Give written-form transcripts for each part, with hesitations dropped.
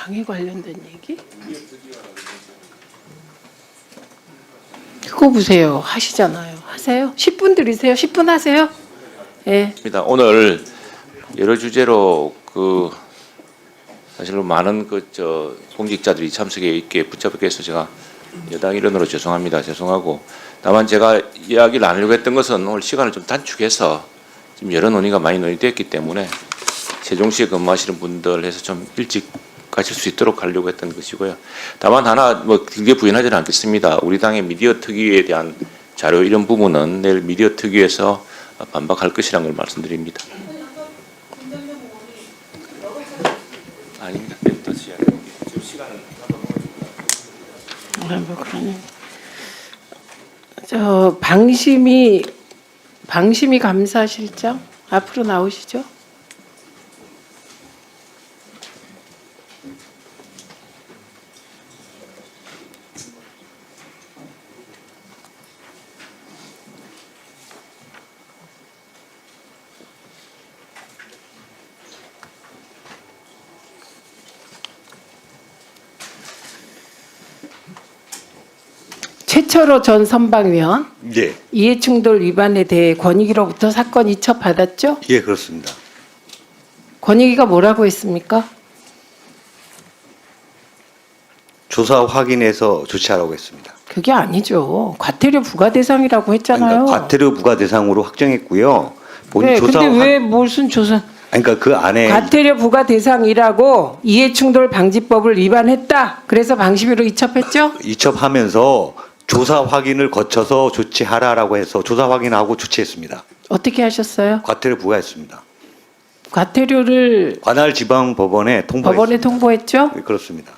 장에 관련된 얘기? 그거 보세요. 하시잖아요. 하세요. 10분 드리세요. 10분 하세요. 예. 오늘 여러 주제로 사실로 많은 공직자들이 참석해 있게 붙잡게 해서 제가 여당 일원으로 죄송하고 다만 제가 이야기를 안 하려고 했던 것은 오늘 시간을 좀 단축해서 지금 여러 논의가 많이 논의됐기 때문에 세종시에 근무하시는 분들 해서 좀 일찍 가실 수 있도록 하려고 했던 것이고요. 다만 하나 길게 부인하지는 않겠습니다. 우리 당의 미디어 특위에 대한 자료 이런 부분은 내일 미디어 특위에서 반박할 것이라는 걸 말씀드립니다. 아닙니다. 내일부터 시작할게요. 지금 시간은 뭐 그러네. 저 방심이 감사실장 앞으로 나오시죠. 최철호 전 선방위원 예, 이해충돌 위반에 대해 권익위로부터 사건 이첩 받았죠? 예, 그렇습니다. 권익위가 뭐라고 했습니까? 조사 확인해서 조치하라고 했습니다. 그게 아니죠. 과태료 부과 대상이라고 했잖아요. 그러니까 과태료 부과 대상으로 확정했고요. 네, 근데 왜 무슨 조사? 그러니까 그 안에 과태료 부과 대상이라고 이해충돌 방지법을 위반했다. 그래서 방심위로 이첩했죠? 이첩하면서 조사 확인을 거쳐서 조치하라라고 해서 조사 확인하고 조치했습니다. 어떻게 하셨어요? 과태료 부과했습니다. 과태료를 관할 지방 법원에 통보했습니다. 법원에 통보했죠? 예, 그렇습니다.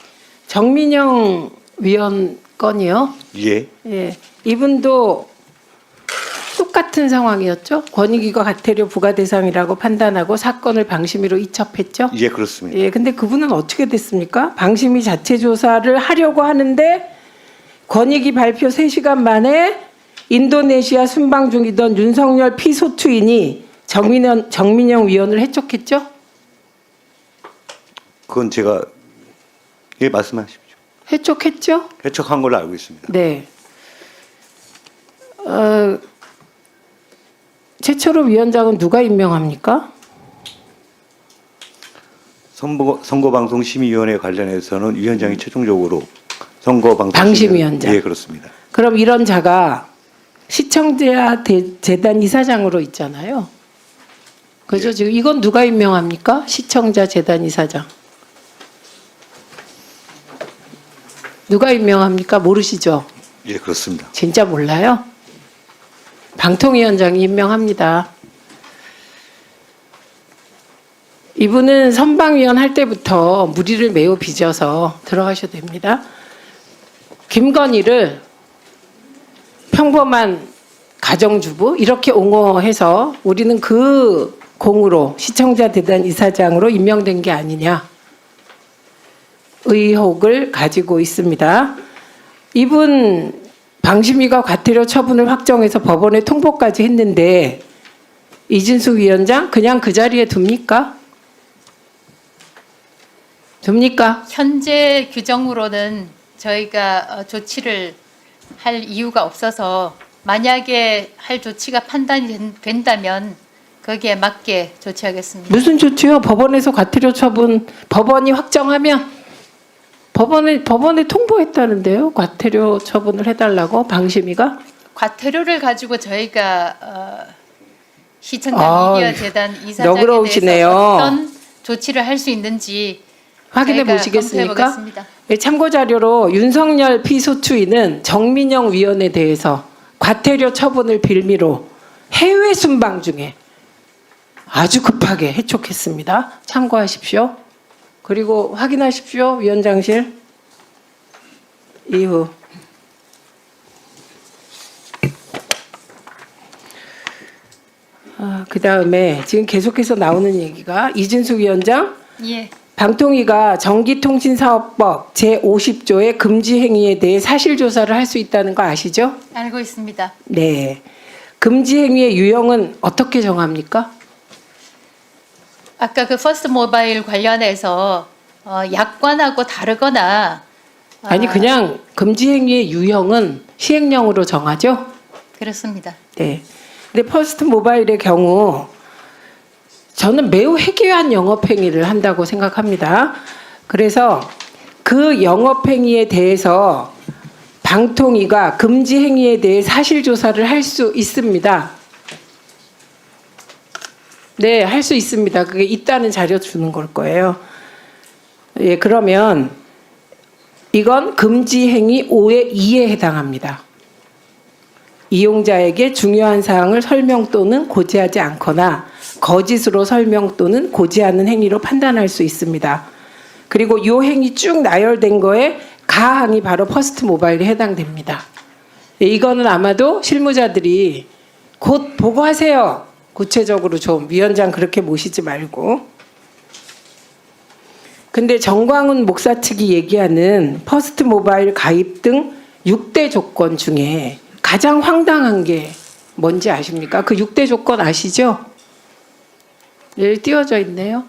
정민영 위원 건이요. 예, 예, 이분도 똑같은 상황이었죠. 권익위가 과태료 부과 대상이라고 판단하고 사건을 방심위로 이첩했죠. 예, 그렇습니다. 예, 근데 그분은 어떻게 됐습니까? 방심위 자체 조사를 하려고 하는데 권익위 발표 3시간 만에 인도네시아 순방 중이던 윤석열 피소투인이 정민영 위원을 해촉했죠? 그건 제가 예, 말씀하십시오. 해촉했죠? 해촉한 걸로 알고 있습니다. 네. 최철호 위원장은 누가 임명합니까? 선거방송심의위원회 관련해서는 위원장이 최종적으로 선거방송 방심위원장. 예, 그렇습니다. 그럼 이런 자가 시청자 재단 이사장으로 있잖아요. 그죠? 예. 지금 이건 누가 임명합니까? 시청자 재단 이사장. 누가 임명합니까? 모르시죠? 예, 그렇습니다. 진짜 몰라요? 방통위원장이 임명합니다. 이분은 선방위원 할 때부터 무리를 매우 빚어서 들어가셔도 됩니다. 김건희를 평범한 가정주부 이렇게 옹호해서 우리는 그 공으로 시청자 대단 이사장으로 임명된 게 아니냐 의혹을 가지고 있습니다. 이분 방심위가 과태료 처분을 확정해서 법원에 통보까지 했는데 이진숙 위원장 그냥 그 자리에 둡니까? 둡니까? 현재 규정으로는 저희가 조치를 할 이유가 없어서 만약에 할 조치가 판단이 된다면 거기에 맞게 조치하겠습니다. 무슨 조치요? 법원에서 과태료 처분 법원이 확정하면 법원에 통보했다는데요. 과태료 처분을 해달라고 방심위가 과태료를 가지고 저희가 시청자 미디어 재단 이사장에 너그러우시네요. 대해서 어떤 조치를 할 수 있는지 확인해 저희가 보시겠습니까? 검토해보겠습니다. 네, 참고 자료로 윤석열 피소추인은 정민영 위원에 대해서 과태료 처분을 빌미로 해외 순방 중에 아주 급하게 해촉했습니다. 참고하십시오. 그리고 확인하십시오. 위원장실. 이후. 그다음에 지금 계속해서 나오는 얘기가 이진숙 위원장. 예. 방통위가 전기통신사업법 제50조의 금지 행위에 대해 사실조사를 할 수 있다는 거 아시죠? 알고 있습니다. 네. 금지 행위의 유형은 어떻게 정합니까? 아까 그 퍼스트 모바일 관련해서 약관하고 다르거나 아니 그냥 금지 행위의 유형은 시행령으로 정하죠. 그렇습니다. 네. 근데 퍼스트 모바일의 경우 저는 매우 해괴한 영업 행위를 한다고 생각합니다. 그래서 그 영업 행위에 대해서 방통위가 금지 행위에 대해 사실 조사를 할 수 있습니다. 네, 할 수 있습니다. 그게 있다는 자료 주는 걸 거예요. 예, 그러면 이건 금지 행위 5의 2에 해당합니다. 이용자에게 중요한 사항을 설명 또는 고지하지 않거나 거짓으로 설명 또는 고지하는 행위로 판단할 수 있습니다. 그리고 이 행위 쭉 나열된 거에 가항이 바로 퍼스트 모바일에 해당됩니다. 이거는 아마도 실무자들이 곧 보고하세요. 구체적으로 좀 위원장 그렇게 모시지 말고. 근데 정광훈 목사 측이 얘기하는 퍼스트 모바일 가입 등 6대 조건 중에 가장 황당한 게 뭔지 아십니까? 그 6대 조건 아시죠? 여기 띄워져 있네요.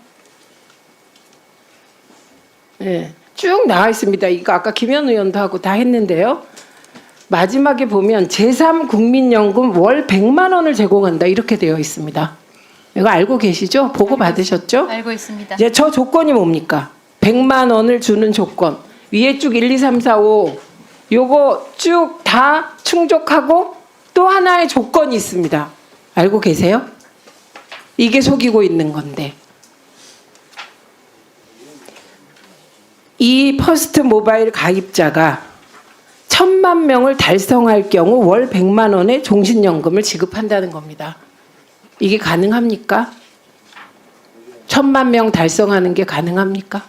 네, 쭉 나와 있습니다. 이거 아까 김현 의원도 하고 다 했는데요. 마지막에 보면 제3국민연금 월 100만 원을 제공한다 이렇게 되어 있습니다. 이거 알고 계시죠? 보고 받으셨죠? 알고 있습니다. 이제 저 조건이 뭡니까? 100만 원을 주는 조건. 위에 쭉 1, 2, 3, 4, 5 요거 쭉 다 충족하고 또 하나의 조건이 있습니다. 알고 계세요? 이게 속이고 있는 건데. 이 퍼스트 모바일 가입자가 1,000만 명을 달성할 경우 월 100만 원의 종신연금을 지급한다는 겁니다. 이게 가능합니까? 1,000만 명 달성하는 게 가능합니까?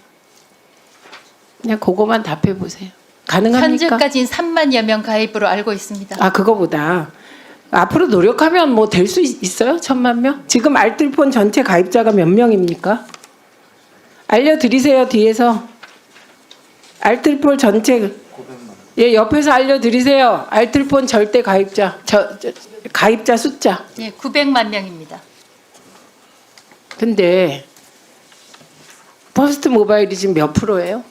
그냥 그거만 답해 보세요. 가능합니까? 현재까지는 3만여 명 가입으로 알고 있습니다. 아, 그거보다 앞으로 노력하면 뭐 될 수 있어요? 1,000만 명? 지금 알뜰폰 전체 가입자가 몇 명입니까? 알려드리세요, 뒤에서. 알뜰폰 전체. 예, 옆에서 알려드리세요. 알뜰폰 절대 가입자, 가입자 숫자. 예, 900만 명입니다. 근데 퍼스트 모바일이 지금 몇 프로예요?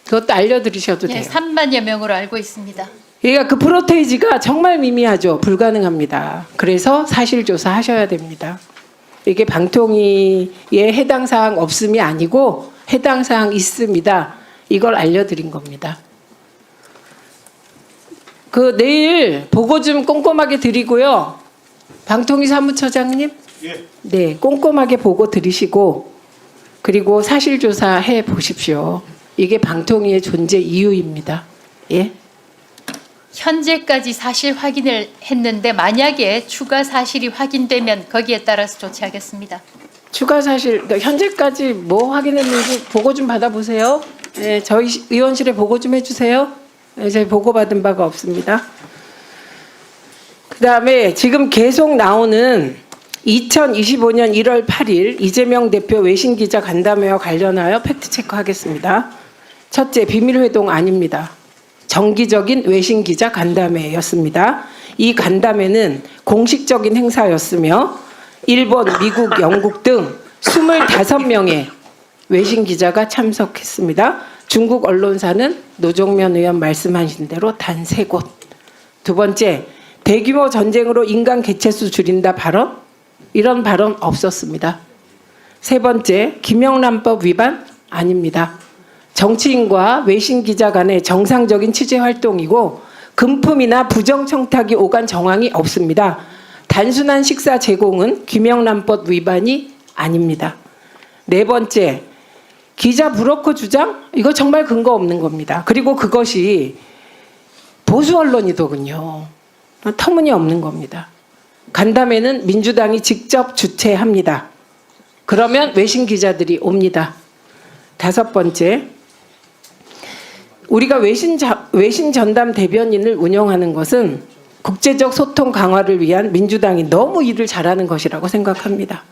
그것도 알려드리셔도 예, 돼요. 3만여 명으로 알고 있습니다. 그러니까 그 프로테이지가 정말 미미하죠. 불가능합니다. 그래서 사실조사 하셔야 됩니다. 이게 방통위에 해당 사항 없음이 아니고 해당 사항 있습니다. 이걸 알려드린 겁니다. 그 내일 보고 좀 꼼꼼하게 드리고요. 방통위 사무처장님, 네, 꼼꼼하게 보고 드리시고 그리고 사실조사 해 보십시오. 이게 방통위의 존재 이유입니다. 예. 현재까지 사실 확인을 했는데 만약에 추가 사실이 확인되면 거기에 따라서 조치하겠습니다. 추가 사실 현재까지 뭐 확인했는지 보고 좀 받아보세요. 네, 저희 의원실에 보고 좀 해주세요. 네, 저희 보고 받은 바가 없습니다. 그다음에 지금 계속 나오는 2025년 1월 8일 이재명 대표 외신 기자 간담회와 관련하여 팩트 체크하겠습니다. 첫째, 비밀회동 아닙니다. 정기적인 외신 기자 간담회였습니다. 이 간담회는 공식적인 행사였으며 일본, 미국, 영국 등 25명의 외신 기자가 참석했습니다. 중국 언론사는 노종면 의원 말씀하신 대로 단 3곳. 두 번째, 대규모 전쟁으로 인간 개체수 줄인다 발언? 이런 발언 없었습니다. 세 번째, 김영란법 위반? 아닙니다. 정치인과 외신 기자 간의 정상적인 취재 활동이고 금품이나 부정 청탁이 오간 정황이 없습니다. 단순한 식사 제공은 김영란법 위반이 아닙니다. 네 번째, 기자 브로커 주장? 이거 정말 근거 없는 겁니다. 그리고 그것이 보수 언론이더군요. 터무니없는 겁니다. 간담회는 민주당이 직접 주최합니다. 그러면 외신 기자들이 옵니다. 다섯 번째, 우리가 외신 전담 대변인을 운영하는 것은 국제적 소통 강화를 위한 민주당이 너무 일을 잘하는 것이라고 생각합니다.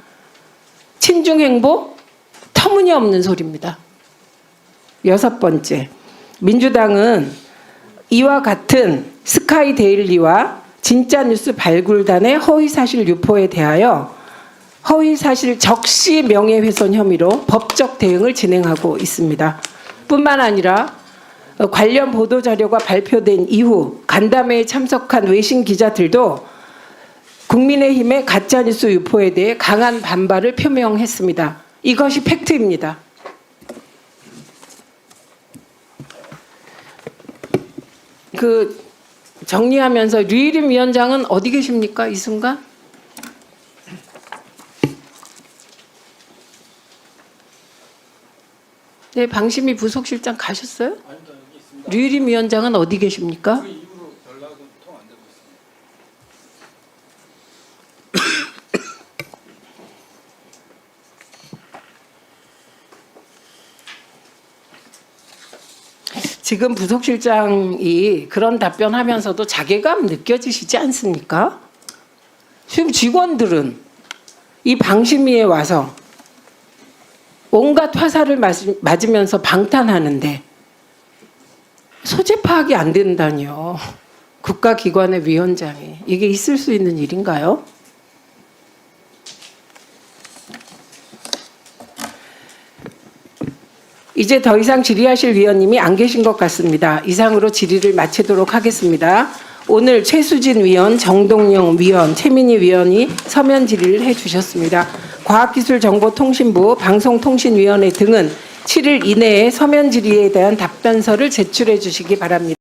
친중 행보? 터무니없는 소리입니다. 여섯 번째, 민주당은 이와 같은 스카이 데일리와 진짜뉴스 발굴단의 허위사실 유포에 대하여 허위사실 적시 명예훼손 혐의로 법적 대응을 진행하고 있습니다. 뿐만 아니라 관련 보도자료가 발표된 이후 간담회에 참석한 외신 기자들도 국민의힘의 가짜뉴스 유포에 대해 강한 반발을 표명했습니다. 이것이 팩트입니다. 정리하면서 류일임 위원장은 어디 계십니까? 이 순간? 네, 방심위 부속실장 가셨어요? 류일임 위원장은 어디 계십니까? 지금 부속실장이 그런 답변하면서도 자괴감 느껴지시지 않습니까? 지금 직원들은 이 방심위에 와서 온갖 화살을 맞으면서 방탄하는데 소재 파악이 안 된다니요. 국가기관의 위원장이. 이게 있을 수 있는 일인가요? 이제 더 이상 질의하실 위원님이 안 계신 것 같습니다. 이상으로 질의를 마치도록 하겠습니다. 오늘 최수진 위원, 정동영 위원, 최민희 위원이 서면 질의를 해주셨습니다. 과학기술정보통신부, 방송통신위원회 등은 7일 이내에 서면 질의에 대한 답변서를 제출해 주시기 바랍니다.